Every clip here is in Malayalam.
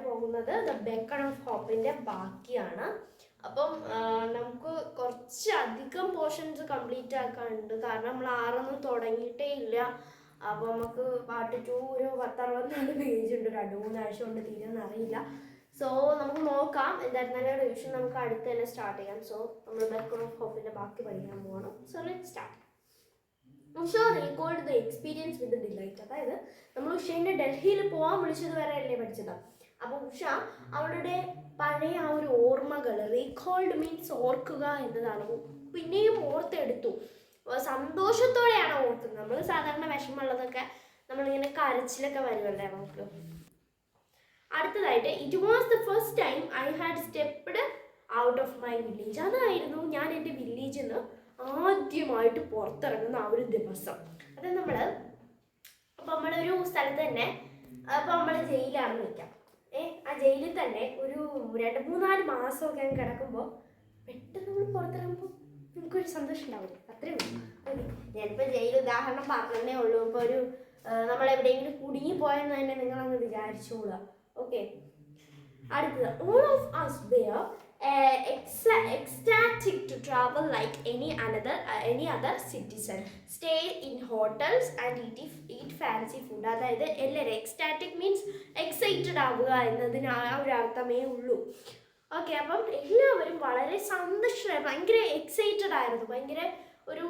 പോകുന്നത് ദ ബെക്കൺ ഓഫ് ഹോപ്പിന്റെ ബാക്കിയാണ്. അപ്പം നമുക്ക് കുറച്ചധികം പോർഷൻസ് കംപ്ലീറ്റ് ആക്കാനുണ്ട്, കാരണം നമ്മൾ 6 തുടങ്ങിയിട്ടേ ഇല്ല. അപ്പോൾ നമുക്ക് പാർട്ട് 2 ഒരു 10-64 പേജ് ഉണ്ട്, 2-3 ആഴ്ച കൊണ്ട് തീരുമെന്ന് അറിയില്ല. സോ നമുക്ക് നോക്കാം, എന്തായിരുന്നാലും റിവിഷൻ നമുക്ക് അടുത്ത് തന്നെ സ്റ്റാർട്ട് ചെയ്യാം. സോ നമ്മൾ ബെക്കൺ ഓഫ് ഹോപ്പിന്റെ ബാക്കി പഠിക്കാൻ പോകണം. So let's start. Usha recalled the experience with delight. അതായത് നമ്മൾ ഉഷേനെ ഡൽഹിയിൽ പോകാൻ വിളിച്ചത് വരെ അല്ലേ പഠിച്ചത്. അപ്പോൾ ഉഷ അവളുടെ പഴയ ആ ഒരു ഓർമ്മകൾ, റീകോൾഡ് മീൻസ് ഓർക്കുക എന്നതാണ്, പിന്നെയും ഓർത്തെടുത്തു. സന്തോഷത്തോടെയാണ് ഓർക്കുന്നത്. നമ്മൾ സാധാരണ വിഷമമുള്ളതൊക്കെ നമ്മളിങ്ങനെ കരച്ചിലൊക്കെ വരുമല്ലേ നമുക്ക്. അടുത്തതായിട്ട് it was the first time I had stepped out of my village. അതായിരുന്നു ഞാൻ എൻ്റെ വില്ലേജിൽ നിന്ന് ആദ്യമായിട്ട് പുറത്തിറങ്ങുന്ന ആ ഒരു ദിവസം. അത് നമ്മളൊരു സ്ഥലത്ത് തന്നെ, അപ്പോൾ നമ്മൾ ജയിലാണെന്ന് വയ്ക്കാം. ആ ജയിലിൽ തന്നെ ഒരു 2-3-4 മാസമൊക്കെ കിടക്കുമ്പോൾ പെട്ടെന്ന് നമ്മൾ പുറത്തിറങ്ങുമ്പോൾ നമുക്കൊരു സന്തോഷം ഉണ്ടാവില്ല. അത്രയും ഓക്കെ. ഞാനിപ്പോൾ ജയിൽ ഉദാഹരണം പറഞ്ഞതേ ഉള്ളൂ. ഇപ്പോൾ ഒരു നമ്മളെവിടെയെങ്കിലും കുടുങ്ങിപ്പോയെന്ന് തന്നെ നിങ്ങളങ്ങ് വിചാരിച്ചോളുക. ഓക്കെ. അടുത്തത് all of us were ecstatic to travel like any other citizen, stay in hotels and eat fancy food. അതായത് എല്ലാവരും എക്സ്റ്റാറ്റിക് മീൻസ് എക്സൈറ്റഡ് ആവുക എന്നതിന് ആ ഒരു അർത്ഥമേ ഉള്ളൂ. ഓക്കെ. അപ്പം എല്ലാവരും വളരെ സന്തോഷമായി, ഭയങ്കര എക്സൈറ്റഡ് ആയിരുന്നു, ഭയങ്കര ഒരു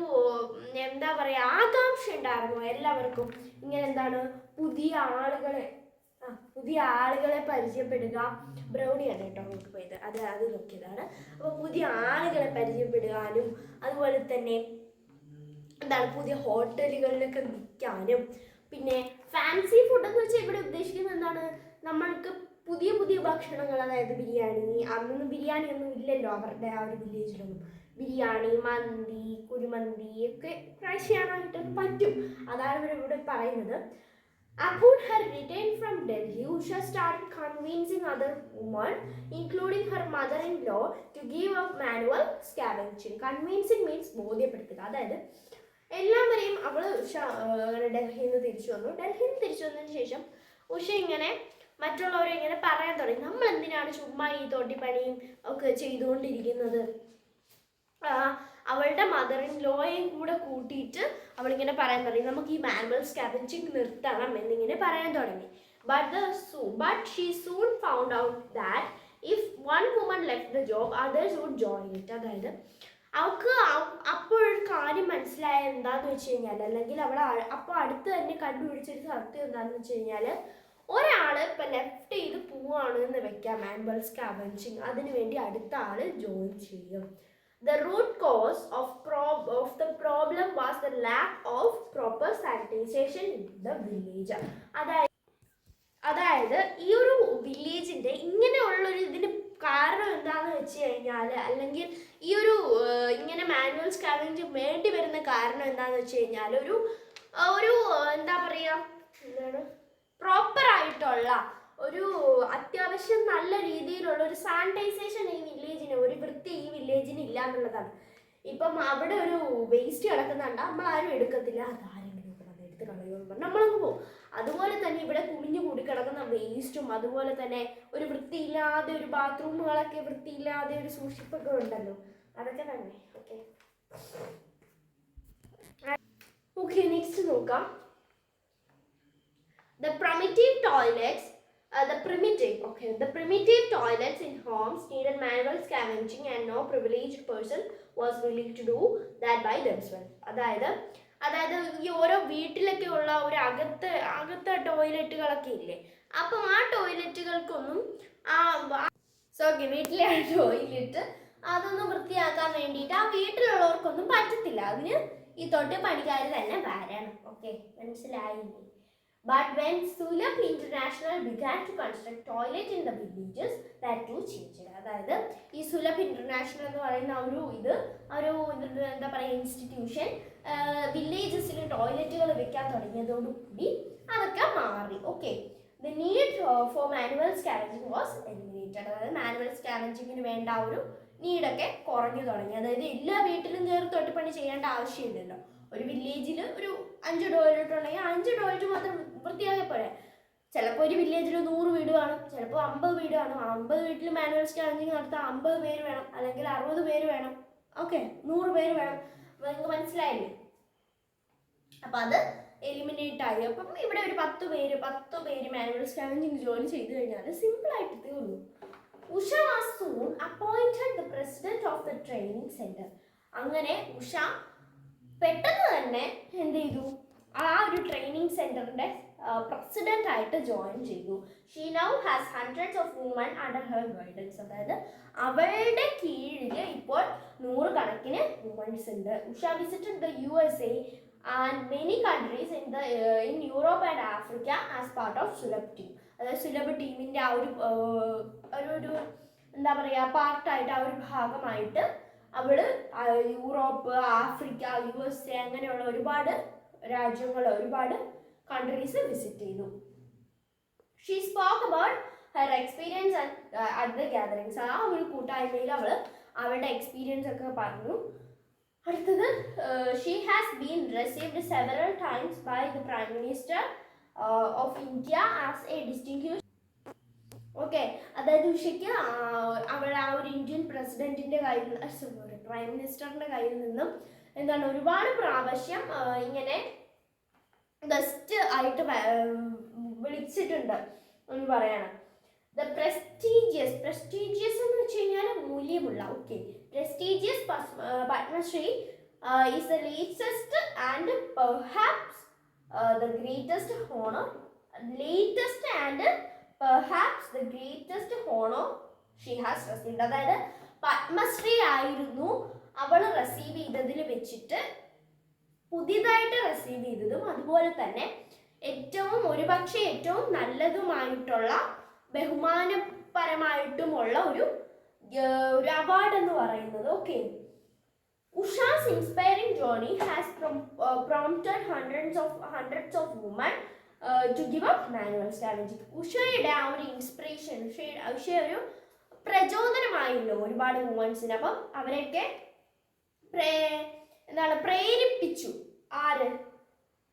എന്താ പറയുക ആകാംക്ഷ ഉണ്ടായിരുന്നു എല്ലാവർക്കും. ഇങ്ങനെ എന്താണ് പുതിയ ആളുകളെ പരിചയപ്പെടുക. ബ്രൗണിയാണ് കേട്ടോ നമുക്ക് പോയത്, അത് നോക്കിയതാണ്. അപ്പോൾ പുതിയ ആളുകളെ പരിചയപ്പെടുവാനും അതുപോലെ തന്നെ എന്താണ് പുതിയ ഹോട്ടലുകളിലൊക്കെ നിൽക്കാനും, പിന്നെ ഫാൻസി ഫുഡ് എന്ന് വെച്ചാൽ ഇവിടെ ഉദ്ദേശിക്കുന്നത് എന്താണ്, നമ്മൾക്ക് പുതിയ പുതിയ ഭക്ഷണങ്ങൾ, അതായത് ബിരിയാണി. അന്നൊന്നും ബിരിയാണി ഒന്നും ഇല്ലല്ലോ അവരുടെ ആ ഒരു വില്ലേജിലൊന്നും. ബിരിയാണി, മന്തി, കുഴിമന്തി ഒക്കെ ട്രൈ ചെയ്യാനായിട്ടൊക്കെ പറ്റും. അതാണ് ഇവിടെ പറയുന്നത്. Upon her return from Delhi, Usha started convincing other women, including her mother-in-law, to give up manual scavenging. Convincing means ബോധ്യപ്പെടുത്തുക. അതായത് എല്ലാവരെയും ഉഷ ഡൽഹിയിൽ നിന്ന് തിരിച്ചു വന്നതിന് ശേഷം ഉഷ ഇങ്ങനെ മറ്റുള്ളവരെ ഇങ്ങനെ പറയാൻ തുടങ്ങി, നമ്മൾ എന്തിനാണ് ചുമ്മാ ഈ തോട്ടിപ്പണിയും ഒക്കെ ചെയ്തുകൊണ്ടിരിക്കുന്നത്. അവളുടെ മദർ-ഇൻ-ലോയെയും കൂടെ കൂട്ടിയിട്ട് അവളിങ്ങനെ പറയാൻ തുടങ്ങി, നമുക്ക് ഈ മാനുവൽ സ്കാവെഞ്ചിങ് നിർത്തണം എന്നിങ്ങനെ പറയാൻ തുടങ്ങി. But she soon found out that if one woman left the job, others would join it. അതായത് അവൾക്ക് അപ്പോഴൊരു കാര്യം മനസ്സിലായ എന്താന്ന് വെച്ച് കഴിഞ്ഞാൽ, അല്ലെങ്കിൽ അവൾ അപ്പോൾ അടുത്ത് തന്നെ കണ്ടുപിടിച്ചൊരു സത്യം എന്താണെന്ന് വെച്ച് കഴിഞ്ഞാൽ, ഒരാൾ ഇപ്പം ലെഫ്റ്റ് ചെയ്ത് പോവുകയാണ് എന്ന് വെക്കാം മാനുവൽ സ്കാവെഞ്ചിങ്, അതിനു വേണ്ടി അടുത്ത ആൾ ജോയിൻ ചെയ്യും. The root cause of the problem was the lack of proper sanitization in the village. അതായത് ഈ ഒരു വില്ലേജിന്റെ ഇങ്ങനെയുള്ളൊരു ഇതിന് കാരണം എന്താണെന്ന് വെച്ച് കഴിഞ്ഞാൽ, അല്ലെങ്കിൽ ഈ ഒരു ഇങ്ങനെ മാനുവൽ സ്കാവെഞ്ചിങ് വേണ്ടി വരുന്ന കാരണം എന്താണെന്ന് വെച്ച് കഴിഞ്ഞാൽ, ഒരു എന്താ പറയുക, എന്താണ് പ്രോപ്പറായിട്ടുള്ള ഒരു അത്യാവശ്യം നല്ല രീതിയിലുള്ള ഒരു സാനിറ്റൈസേഷൻ ഈ വില്ലേജിന്, ഒരു വൃത്തി ഈ വില്ലേജിന് ഇല്ല എന്നുള്ളതാണ്. ഇപ്പം അവിടെ ഒരു വേസ്റ്റ് കിടക്കുന്നുണ്ട്, നമ്മളാരും എടുക്കത്തില്ല, അതാരെങ്കിലും എടുത്ത് കളയുമെന്ന് പറഞ്ഞാൽ നമ്മളങ്ങ് പോകും. അതുപോലെ തന്നെ ഇവിടെ കുമിഞ്ഞു കൂടി കിടക്കുന്ന വേസ്റ്റും, അതുപോലെ തന്നെ ഒരു വൃത്തിയില്ലാതെ ഒരു ബാത്റൂമുകളൊക്കെ വൃത്തിയില്ലാതെ ഒരു സൂക്ഷിപ്പൊക്കെ ഉണ്ടല്ലോ, അതൊക്കെ തന്നെ. ഓക്കെ നെക്സ്റ്റ് നോക്കാം. The primitive toilets in homes needed manual scavenging and no privileged person was willing to do that by themselves. അതായത് ഈ ഓരോ വീട്ടിലൊക്കെ ഉള്ള ഒരു അകത്തെ ടോയ്ലറ്റുകളൊക്കെ ഇല്ലേ, അപ്പം ആ ടോയ്ലറ്റുകൾക്കൊന്നും വീട്ടിലെ ടോയ്ലറ്റ് അതൊന്നും വൃത്തിയാക്കാൻ വേണ്ടിയിട്ട് ആ വീട്ടിലുള്ളവർക്കൊന്നും പറ്റത്തില്ല. അതിന് ഈ തൊട്ടിപ്പണിക്കാർ തന്നെ വരണം. ഓക്കെ, മനസ്സിലായില്ലേ? But when Sulabh International began to construct toilet in the villages, that too changed. അതായത് ഈ സുലഭ് ഇന്റർനാഷണൽ എന്ന് പറയുന്ന ഒരു എന്താ പറയുക ഇൻസ്റ്റിറ്റ്യൂഷൻ വില്ലേജസിൽ ടോയ്ലറ്റുകൾ വെക്കാൻ തുടങ്ങിയതോടുകൂടി അതൊക്കെ മാറി. Okay, the need for manual scavenging was eliminated. അതായത് മാനുവൽ സ്കാവെഞ്ചിങ്ങിന് വേണ്ട ആ ഒരു നീഡൊക്കെ കുറഞ്ഞു തുടങ്ങി. അതായത് എല്ലാ വീട്ടിലും കയറി തൊട്ടിപ്പണി ചെയ്യേണ്ട ആവശ്യമില്ലല്ലോ. ഒരു വില്ലേജിൽ ഒരു 5 ടോയ്ലറ്റ് ഉണ്ടെങ്കിൽ 5 ടോയ്ലറ്റ് മാത്രം വൃത്തിയാക്കിയ പോലെ ചിലപ്പോൾ ഒരു വില്ലേജിൽ 100 വീട് കാണും, ചിലപ്പോൾ 50 വീട് കാണും. 50 വീട്ടിൽ മാനുവൽ സ്കാവഞ്ചിങ് നടത്താൻ 50 പേര് വേണം, അല്ലെങ്കിൽ 60 പേര് വേണം, ഓക്കെ 100 പേര് വേണം. അപ്പോൾ നിങ്ങൾക്ക് മനസ്സിലായില്ലേ? അപ്പം അത് എലിമിനേറ്റ് ആയി. അപ്പം ഇവിടെ ഒരു 10 പേര് മാനുവൽ സ്കാവഞ്ചിങ് ജോലി ചെയ്ത് കഴിഞ്ഞാൽ സിമ്പിളായിട്ട് തീർന്നു. Usha was soon appointed the president of the training centre. അങ്ങനെ ഉഷ പെട്ടെന്ന് തന്നെ എന്ത് ചെയ്തു, ആ ഒരു ട്രെയിനിങ് സെന്ററിന്റെ പ്രസിഡന്റ് ആയിട്ട് ജോയിൻ ചെയ്തു. She now has hundreds of woman under her guidance. അതായത് അവളുടെ കീഴിൽ ഇപ്പോൾ 100 കണക്കിന് വുമൺസ് ഉണ്ട്. Usha visited the USA and many countries in Europe and Africa as part of Sulabh team. അതായത് സുലഭ് ടീമിൻ്റെ ആ ഒരു എന്താ പറയുക പാർട്ടായിട്ട്, ആ ഒരു ഭാഗമായിട്ട് അവൾ യൂറോപ്പ്, ആഫ്രിക്ക, USA അങ്ങനെയുള്ള ഒരുപാട് രാജ്യങ്ങൾ, ഒരുപാട് കൺട്രീസ് വിസിറ്റ് ചെയ്തു. She spoke about her experience at the gatherings. ആ ഒരു കൂട്ടായ്മയിൽ അവൾ അവളുടെ എക്സ്പീരിയൻസ് ഒക്കെ പറഞ്ഞു. അടുത്തത്, she has been received several times by the prime minister of India as a distinguished. Okay, അതായത് ഉഷയ്ക്ക് അവൾ ആ ഒരു ഇന്ത്യൻ പ്രസിഡന്റിന്റെ കയ്യിൽ, പ്രൈം മിനിസ്റ്ററിന്റെ കയ്യിൽ നിന്നും എന്താണ് ഒരുപാട് പ്രാവശ്യം ഇങ്ങനെ ഗസ്റ്റ് ആയിട്ട് വിളിച്ചിട്ടുണ്ട് എന്ന് പറയണം. ദ പ്രസ്റ്റീജിയസ് എന്ന് വെച്ച് കഴിഞ്ഞാൽ മൂല്യമുള്ള, okay, prestigious Padmashri is the latest and perhaps the greatest honour she has received. അതായത് പത്മശ്രീ ആയിരുന്നു അവൾ റിസീവ് ചെയ്തതിൽ വെച്ചിട്ട് പുതിയതായിട്ട് റിസീവ് ചെയ്തതും, അതുപോലെ തന്നെ ഒരുപക്ഷെ ഏറ്റവും നല്ലതുമായിട്ടുള്ള ബഹുമാനപരമായിട്ടുമുള്ള ഒരു അവാർഡ് എന്ന് പറയുന്നത്. Okay, Usha's inspiring journey has prompted hundreds of women to give up manual scavenging. ഉഷയുടെ ആ ഒരു ഇൻസ്പിറേഷൻ, ഉഷ ഒരു പ്രചോദനമായല്ലോ ഒരുപാട് വുമൻസിന്. അപ്പം അവരെയൊക്കെ പ്രേരിപ്പിച്ചു. ആര്?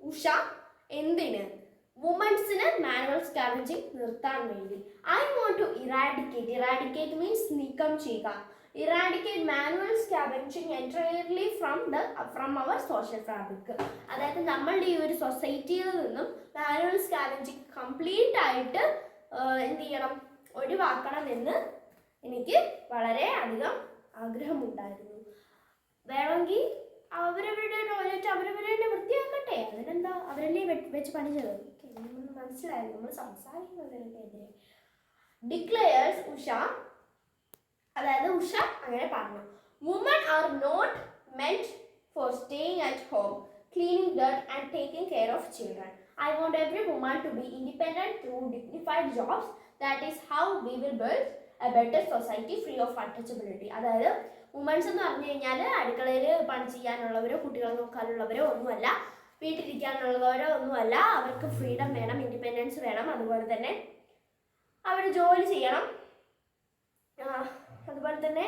ഉഷ. എന്തിന്? വുമൻസിന് മാനുവൽ സ്കാവഞ്ചിങ് നിർത്താൻ വേണ്ടി. I want to eradicate means നീക്കം ചെയ്യുക. Eradicate manual scavenging entirely from our social fabric. അതായത് നമ്മളുടെ ഈ ഒരു സൊസൈറ്റിയിൽ നിന്നും മാനുവൽ സ്കാവഞ്ചിങ് കംപ്ലീറ്റ് ആയിട്ട് എന്ത് ചെയ്യണം, ഒഴിവാക്കണം എന്ന് എനിക്ക് വളരെ അധികം ആഗ്രഹമുണ്ടായിരുന്നു. വേണമെങ്കിൽ അവരവരുടെ ടോയ്ലറ്റ് അവരവരുടെ വൃത്തിയാക്കട്ടെ, അതിനെന്താ, അവരല്ലേ വെച്ച് പണിഞ്ഞത്. മനസ്സിലായത് നമ്മൾ സംസാരിക്കുന്നതിനെതിരെ. ഡിക്ലെയേഴ്സ് ഉഷ. അതായത് ഉഷ അങ്ങനെ പറഞ്ഞു, woman are not meant for staying at home, cleaning dirt and taking care of children. I want every woman to be independent through dignified jobs. That is how we will build a better society free of untouchability. അതായത് വുമൻസ് എന്ന് പറഞ്ഞു കഴിഞ്ഞാൽ അടുക്കളയിൽ പണി ചെയ്യാനുള്ളവരോ കുട്ടികളെ നോക്കാനുള്ളവരോ ഒന്നുമല്ല, വീട്ടിലിരിക്കാനുള്ളവരോ ഒന്നുമല്ല. അവർക്ക് ഫ്രീഡം വേണം, ഇൻഡിപെൻഡൻസ് വേണം, അതുപോലെ തന്നെ അവർ ജോലി ചെയ്യണം. അതുപോലെ തന്നെ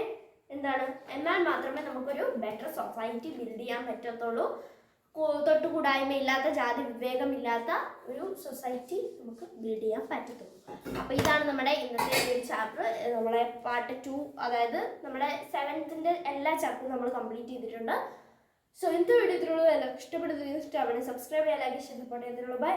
എന്നാൽ മാത്രമേ നമുക്കൊരു ബെറ്റർ സൊസൈറ്റി ബിൽഡ് ചെയ്യാൻ പറ്റത്തുള്ളൂ. തൊട്ടുകൂടായ്മയില്ലാത്ത, ജാതി വിവേകമില്ലാത്ത ഒരു സൊസൈറ്റി നമുക്ക് ബിൽഡ് ചെയ്യാൻ പറ്റത്തുള്ളൂ. അപ്പോൾ ഇതാണ് നമ്മുടെ ഇന്നത്തെ ഒരു ചാപ്റ്റർ. നമ്മളെ പാർട്ട് 2, അതായത് നമ്മുടെ 7th എല്ലാ ചാപ്റ്ററും നമ്മൾ കംപ്ലീറ്റ് ചെയ്തിട്ടുണ്ട്. സോ ഇന്നത്തെ വീഡിയോ ഇത്രയുള്ളൂ. എല്ലാം ഇഷ്ടപ്പെടുന്ന സബ്സ്ക്രൈബ് ചെയ്യാൻ, ലൈക്ക്, സപ്പോർട്ട് ചെയ്തിട്ടുള്ളൂ. ബൈ.